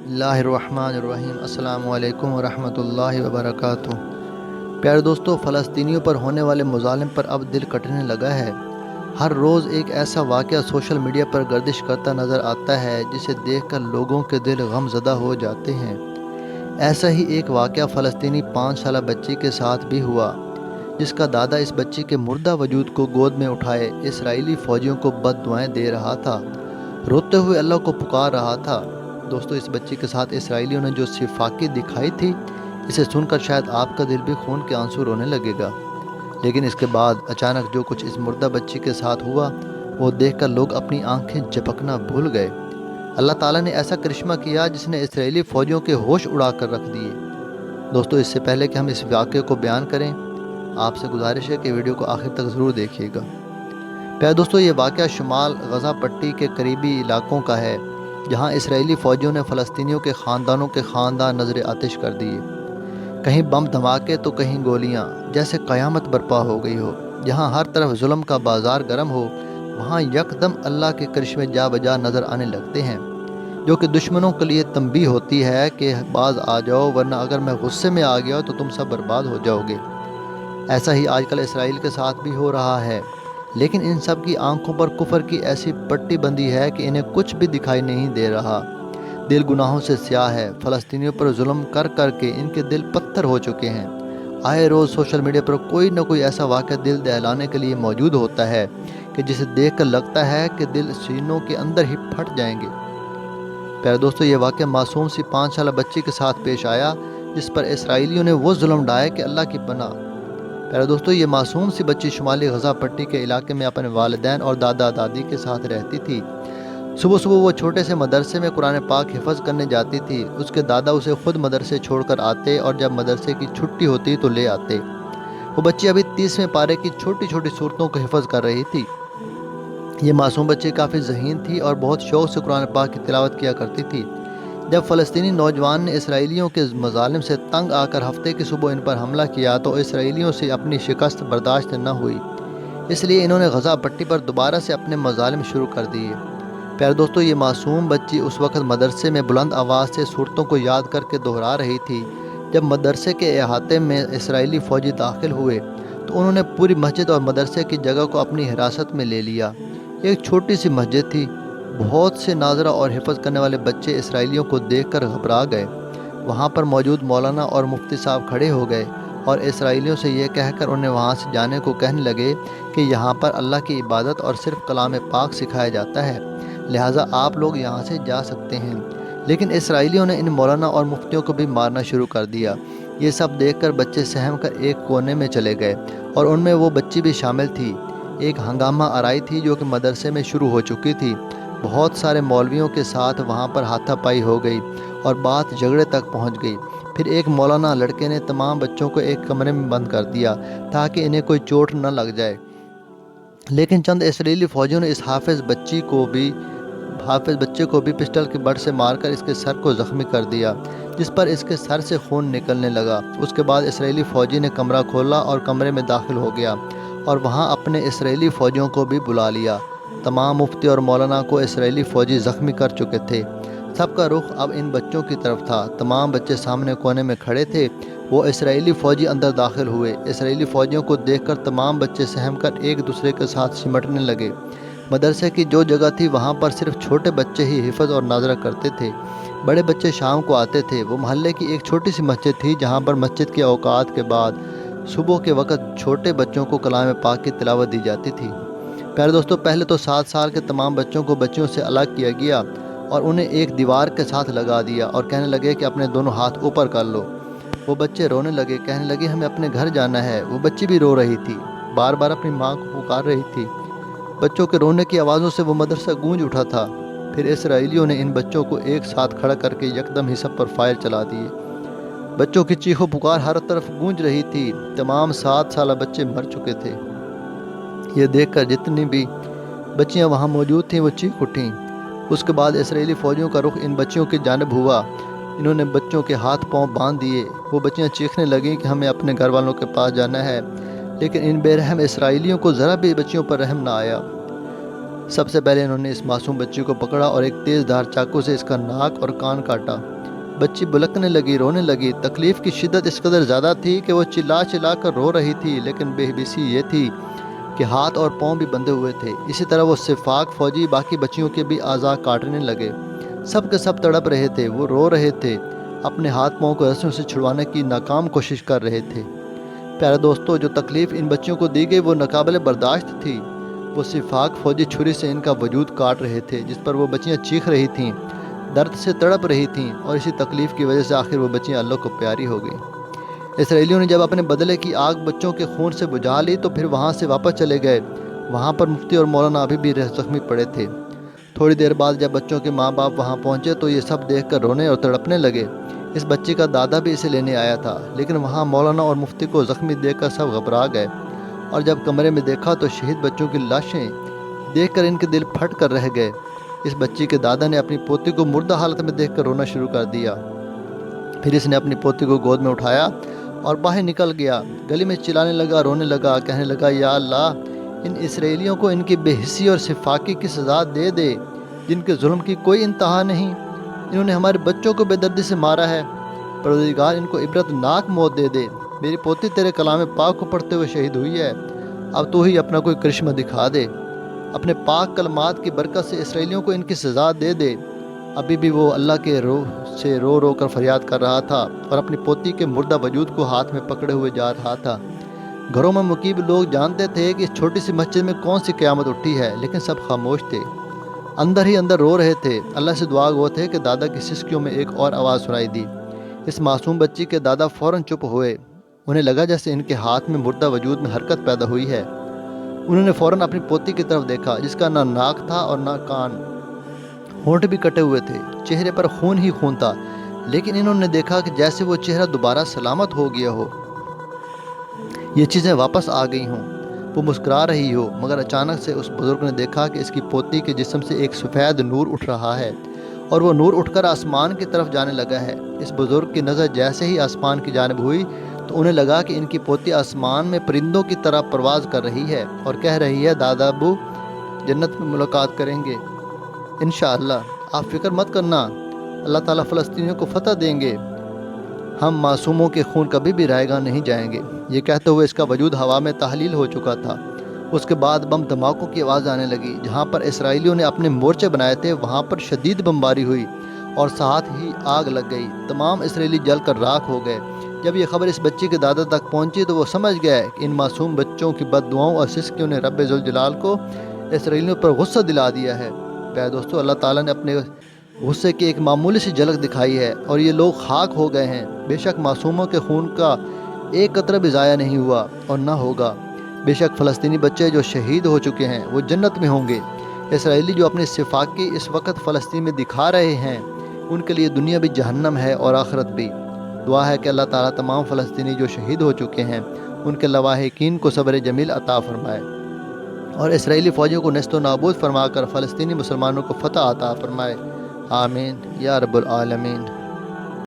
اللہ الرحمن الرحیم۔ السلام علیکم ورحمۃ اللہ وبرکاتہ۔ پیارے دوستو، فلسطینیوں پر ہونے والے مظالم پر اب دل کٹنے لگا ہے۔ ہر روز ایک ایسا واقعہ سوشل میڈیا پر گردش کرتا نظر آتا ہے جسے دیکھ کر لوگوں کے دل غم زدہ ہو جاتے ہیں۔ ایسا ہی ایک واقعہ فلسطینی 5 سالہ بچی کے ساتھ بھی ہوا، جس کا دادا اس بچی کے مردہ وجود کو گود میں اٹھائے اسرائیلی فوجیوں کو بد دعائیں دے رہا تھا، روتے ہوئے اللہ کو پکار رہا تھا۔ دوستو، اس بچی کے ساتھ اسرائیلیوں نے جو صفاقی دکھائی تھی، اسے سن کر شاید آپ کا دل بھی خون کے آنسو رونے لگے گا۔ لیکن اس کے بعد اچانک جو کچھ اس مردہ بچی کے ساتھ ہوا، وہ دیکھ کر لوگ اپنی آنکھیں جھپکنا بھول گئے۔ اللہ تعالیٰ نے ایسا کرشمہ کیا جس نے اسرائیلی فوجیوں کے ہوش اڑا کر رکھ دیے۔ دوستو، اس سے پہلے کہ ہم اس واقعے کو بیان کریں، آپ سے گزارش ہے کہ ویڈیو کو آخر تک ضرور دیکھیے گا۔ پیارے دوستو، یہ واقعہ شمال غزہ پٹی کے قریبی علاقوں کا ہے، جہاں اسرائیلی فوجیوں نے فلسطینیوں کے خاندانوں کے خاندان نذر آتش کر دیے۔ کہیں بم دھماکے تو کہیں گولیاں، جیسے قیامت برپا ہو گئی ہو۔ جہاں ہر طرف ظلم کا بازار گرم ہو، وہاں یکدم اللہ کے کرشمے جا بجا نظر آنے لگتے ہیں، جو کہ دشمنوں کے لیے تنبیہ ہوتی ہے کہ باز آ جاؤ، ورنہ اگر میں غصے میں آ گیا تو تم سب برباد ہو جاؤ گے۔ ایسا ہی آج کل اسرائیل کے ساتھ بھی ہو رہا ہے، لیکن ان سب کی آنکھوں پر کفر کی ایسی پٹی بندی ہے کہ انہیں کچھ بھی دکھائی نہیں دے رہا۔ دل گناہوں سے سیاہ ہے۔ فلسطینیوں پر ظلم کر کر کے ان کے دل پتھر ہو چکے ہیں۔ آئے روز سوشل میڈیا پر کوئی نہ کوئی ایسا واقعہ دل دہلانے کے لیے موجود ہوتا ہے کہ جسے دیکھ کر لگتا ہے کہ دل سینوں کے اندر ہی پھٹ جائیں گے۔ پیارے دوستو، یہ واقعہ معصوم سی 5 سالہ بچی کے ساتھ پیش آیا، جس پر اسرائیلیوں نے وہ ظلم ڈھائے کہ اللہ کی پناہ۔ پیارے دوستو، یہ معصوم سی بچی شمالی غزہ پٹی کے علاقے میں اپنے والدین اور دادا دادی کے ساتھ رہتی تھی۔ صبح صبح وہ چھوٹے سے مدرسے میں قرآن پاک حفظ کرنے جاتی تھی۔ اس کے دادا اسے خود مدرسے چھوڑ کر آتے اور جب مدرسے کی چھٹی ہوتی تو لے آتے۔ وہ بچی ابھی 30ویں پارے کی چھوٹی چھوٹی صورتوں کو حفظ کر رہی تھی۔ یہ معصوم بچی کافی ذہین تھی اور بہت شوق سے قرآن پاک کی تلاوت کیا کرتی تھی۔ جب فلسطینی نوجوان نے اسرائیلیوں کے مظالم سے تنگ آ کر ہفتے کی صبح ان پر حملہ کیا تو اسرائیلیوں سے اپنی شکست برداشت نہ ہوئی، اس لیے انہوں نے غزہ پٹی پر دوبارہ سے اپنے مظالم شروع کر دیے۔ پیارے دوستو، یہ معصوم بچی اس وقت مدرسے میں بلند آواز سے صورتوں کو یاد کر کے دہرا رہی تھی۔ جب مدرسے کے احاطے میں اسرائیلی فوجی داخل ہوئے تو انہوں نے پوری مسجد اور مدرسے کی جگہ کو اپنی حراست میں لے لیا۔ ایک چھوٹی سی مسجد تھی، بہت سے ناظرہ اور حفظ کرنے والے بچے اسرائیلیوں کو دیکھ کر گھبرا گئے۔ وہاں پر موجود مولانا اور مفتی صاحب کھڑے ہو گئے اور اسرائیلیوں سے یہ کہہ کر انہیں وہاں سے جانے کو کہنے لگے کہ یہاں پر اللہ کی عبادت اور صرف کلام پاک سکھایا جاتا ہے، لہٰذا آپ لوگ یہاں سے جا سکتے ہیں۔ لیکن اسرائیلیوں نے ان مولانا اور مفتیوں کو بھی مارنا شروع کر دیا۔ یہ سب دیکھ کر بچے سہم کر ایک کونے میں چلے گئے اور ان میں وہ بچی بھی شامل تھی۔ ایک ہنگامہ آرائی تھی جو کہ مدرسے میں شروع ہو چکی تھی۔ بہت سارے مولویوں کے ساتھ وہاں پر ہاتھا پائی ہو گئی اور بات جھگڑے تک پہنچ گئی۔ پھر ایک مولانا لڑکے نے تمام بچوں کو ایک کمرے میں بند کر دیا تاکہ انہیں کوئی چوٹ نہ لگ جائے، لیکن چند اسرائیلی فوجیوں نے اس حافظ بچے کو بھی پسٹل کے بٹ سے مار کر اس کے سر کو زخمی کر دیا، جس پر اس کے سر سے خون نکلنے لگا۔ اس کے بعد اسرائیلی فوجی نے کمرہ کھولا اور کمرے میں داخل ہو گیا اور وہاں اپنے اسرائیلی فوجیوں کو بھی بلا لیا۔ تمام مفتی اور مولانا کو اسرائیلی فوجی زخمی کر چکے تھے۔ سب کا رخ اب ان بچوں کی طرف تھا۔ تمام بچے سامنے کونے میں کھڑے تھے۔ وہ اسرائیلی فوجی اندر داخل ہوئے۔ اسرائیلی فوجیوں کو دیکھ کر تمام بچے سہم کر ایک دوسرے کے ساتھ سمٹنے لگے۔ مدرسے کی جو جگہ تھی وہاں پر صرف چھوٹے بچے ہی حفظ اور ناظرہ کرتے تھے، بڑے بچے شام کو آتے تھے۔ وہ محلے کی ایک چھوٹی سی مسجد تھی جہاں پر مسجد کے اوقات کے بعد صبح کے وقت چھوٹے بچوں کو کلام پاک کی تلاوت دی جاتی تھی۔ پیارے دوستو، پہلے تو 7 سال کے تمام بچوں کو بچیوں سے الگ کیا گیا اور انہیں ایک دیوار کے ساتھ لگا دیا اور کہنے لگے کہ اپنے دونوں ہاتھ اوپر کر لو۔ وہ بچے رونے لگے، کہنے لگے ہمیں اپنے گھر جانا ہے۔ وہ بچی بھی رو رہی تھی، بار بار اپنی ماں کو پکار رہی تھی۔ بچوں کے رونے کی آوازوں سے وہ مدرسہ گونج اٹھا تھا۔ پھر اسرائیلیوں نے ان بچوں کو ایک ساتھ کھڑا کر کے یکدم ہی سب پر فائر چلا دیے۔ بچوں کی چیخو پکار ہر طرف گونج رہی تھی۔ تمام 7 سالہ بچے مر چکے تھے۔ یہ دیکھ کر جتنی بھی بچیاں وہاں موجود تھیں وہ چیخ اٹھیں۔ اس کے بعد اسرائیلی فوجیوں کا رخ ان بچیوں کی جانب ہوا۔ انہوں نے بچوں کے ہاتھ پاؤں باندھ دیے۔ وہ بچیاں چیخنے لگیں کہ ہمیں اپنے گھر والوں کے پاس جانا ہے، لیکن ان بے رحم اسرائیلیوں کو ذرا بھی بچیوں پر رحم نہ آیا۔ سب سے پہلے انہوں نے اس معصوم بچی کو پکڑا اور ایک تیز دھار چاقو سے اس کا ناک اور کان کاٹا۔ بچی بلکنے لگی، رونے لگی۔ تکلیف کی شدت اس قدر زیادہ تھی کہ وہ چلا چلا کر رو رہی تھی، لیکن بے حسی یہ تھی کہ ہاتھ اور پاؤں بھی بندھے ہوئے تھے۔ اسی طرح وہ شفاق فوجی باقی بچیوں کے بھی اعضاء کاٹنے لگے۔ سب کے سب تڑپ رہے تھے، وہ رو رہے تھے، اپنے ہاتھ پاؤں کو رسیوں سے چھڑوانے کی ناکام کوشش کر رہے تھے۔ پیارے دوستو، جو تکلیف ان بچیوں کو دی گئی وہ ناقابل برداشت تھی۔ وہ شفاق فوجی چھری سے ان کا وجود کاٹ رہے تھے، جس پر وہ بچیاں چیخ رہی تھیں، درد سے تڑپ رہی تھیں، اور اسی تکلیف کی وجہ سے آخر وہ بچیاں اللہ کو پیاری ہو گئیں۔ اسرائیلیوں نے جب اپنے بدلے کی آگ بچوں کے خون سے بجھا لی تو پھر وہاں سے واپس چلے گئے۔ وہاں پر مفتی اور مولانا ابھی بھی زخمی پڑے تھے۔ تھوڑی دیر بعد جب بچوں کے ماں باپ وہاں پہنچے تو یہ سب دیکھ کر رونے اور تڑپنے لگے۔ اس بچی کا دادا بھی اسے لینے آیا تھا، لیکن وہاں مولانا اور مفتی کو زخمی دیکھ کر سب گھبرا گئے، اور جب کمرے میں دیکھا تو شہید بچوں کی لاشیں دیکھ کر ان کے دل پھٹ کر رہ گئے۔ اس بچی کے دادا نے اپنی پوتی کو مردہ حالت میں دیکھ کر رونا شروع کر دیا۔ پھر اس نے اپنی پوتی کو گود میں اٹھایا اور باہر نکل گیا، گلی میں چلانے لگا، رونے لگا، کہنے لگا، یا اللہ، ان اسرائیلیوں کو ان کی بے حسی اور شفاقی کی سزا دے دے، جن کے ظلم کی کوئی انتہا نہیں۔ انہوں نے ہمارے بچوں کو بے دردی سے مارا ہے، پروردگار ان کو عبرت ناک موت دے دے۔ میری پوتی تیرے کلام پاک کو پڑھتے ہوئے شہید ہوئی ہے، اب تو ہی اپنا کوئی کرشمہ دکھا دے، اپنے پاک کلمات کی برکت سے اسرائیلیوں کو ان کی سزا دے دے۔ ابھی بھی وہ اللہ کے روح سے رو رو کر فریاد کر رہا تھا اور اپنی پوتی کے مردہ وجود کو ہاتھ میں پکڑے ہوئے جا رہا تھا۔ گھروں میں مقیم لوگ جانتے تھے کہ اس چھوٹی سی مسجد میں کون سی قیامت اٹھی ہے، لیکن سب خاموش تھے، اندر ہی اندر رو رہے تھے۔ اللہ سے دعا گو تھے کہ دادا کی سسکیوں میں ایک اور آواز سنائی دی۔ اس معصوم بچی کے دادا فوراً چپ ہوئے، انہیں لگا جیسے ان کے ہاتھ میں مردہ وجود میں حرکت پیدا ہوئی ہے۔ انہوں نے فوراً اپنی پوتی کی طرف دیکھا، جس کا نہ ناک تھا اور نہ کان، ہونٹ بھی کٹے ہوئے تھے، چہرے پر خون ہی خون تھا، لیکن انہوں نے دیکھا کہ جیسے وہ چہرہ دوبارہ سلامت ہو گیا ہو، یہ چیزیں واپس آ گئی ہوں، وہ مسکرا رہی ہو۔ مگر اچانک سے اس بزرگ نے دیکھا کہ اس کی پوتی کے جسم سے ایک سفید نور اٹھ رہا ہے، اور وہ نور اٹھ کر آسمان کی طرف جانے لگا ہے۔ اس بزرگ کی نظر جیسے ہی آسمان کی جانب ہوئی تو انہیں لگا کہ ان کی پوتی آسمان میں پرندوں کی طرح پرواز کر رہی ہے اور کہہ رہی ہے، دادا ابو، جنت میں ملاقات کریں گے انشاءاللہ، آپ فکر مت کرنا، اللہ تعالیٰ فلسطینیوں کو فتح دیں گے، ہم معصوموں کے خون کبھی بھی رائے گاہ نہیں جائیں گے۔ یہ کہتے ہوئے اس کا وجود ہوا میں تحلیل ہو چکا تھا۔ اس کے بعد بم دھماکوں کی آواز آنے لگی۔ جہاں پر اسرائیلیوں نے اپنے مورچے بنائے تھے وہاں پر شدید بمباری ہوئی اور ساتھ ہی آگ لگ گئی، تمام اسرائیلی جل کر راکھ ہو گئے۔ جب یہ خبر اس بچی کے دادا تک پہنچی تو وہ سمجھ گئے کہ ان معصوم بچوں کی بد دعاؤں اور سسکیوں نے رب ذوالجلال کو اسرائیلیوں پر غصہ دلا دیا ہے۔ پیارے دوستو، اللہ تعالیٰ نے اپنے غصے کی ایک معمولی سی جھلک دکھائی ہے اور یہ لوگ خاک ہو گئے ہیں۔ بے شک معصوموں کے خون کا ایک قطرہ بھی ضائع نہیں ہوا اور نہ ہوگا۔ بے شک فلسطینی بچے جو شہید ہو چکے ہیں وہ جنت میں ہوں گے۔ اسرائیلی جو اپنی شفاقی اس وقت فلسطین میں دکھا رہے ہیں، ان کے لیے دنیا بھی جہنم ہے اور آخرت بھی۔ دعا ہے کہ اللہ تعالیٰ تمام فلسطینی جو شہید ہو چکے ہیں ان کے لواحقین کو صبر جمیل عطا فرمائے، اور اسرائیلی فوجوں کو نیست و نابود فرما کر فلسطینی مسلمانوں کو فتح عطا فرمائے۔ آمین یا رب العالمین۔